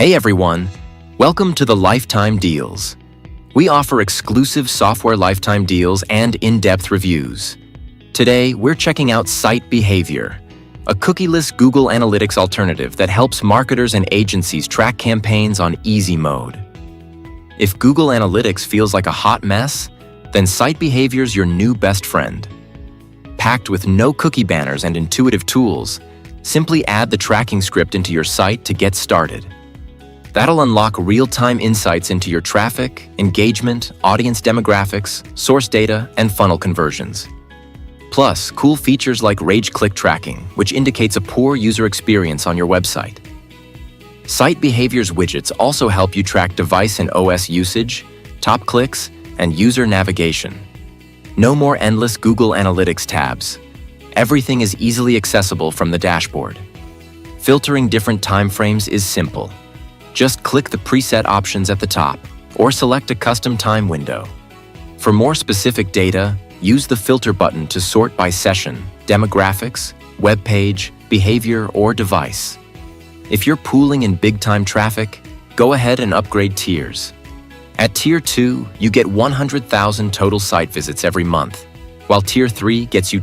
Hey everyone, welcome to the Lifetime Deals. We offer exclusive software lifetime deals and in-depth reviews. Today, we're checking out Site Behavior, a cookieless Google Analytics alternative that helps marketers and agencies track campaigns on easy mode. If Google Analytics feels like a hot mess, then Site Behavior's your new best friend. Packed with no cookie banners and intuitive tools, simply add the tracking script into your site to get started. That'll unlock real-time insights into your traffic, engagement, audience demographics, source data, and funnel conversions. Plus, cool features like rage click tracking, which indicates a poor user experience on your website. Site Behavior's widgets also help you track device and OS usage, top clicks, and user navigation. No more endless Google Analytics tabs. Everything is easily accessible from the dashboard. Filtering different timeframes is simple. Just click the preset options at the top, or select a custom time window. For more specific data, use the filter button to sort by session, demographics, web page, behavior, or device. If you're pooling in big-time traffic, go ahead and upgrade tiers. At Tier 2, you get 100,000 total site visits every month, while Tier 3 gets you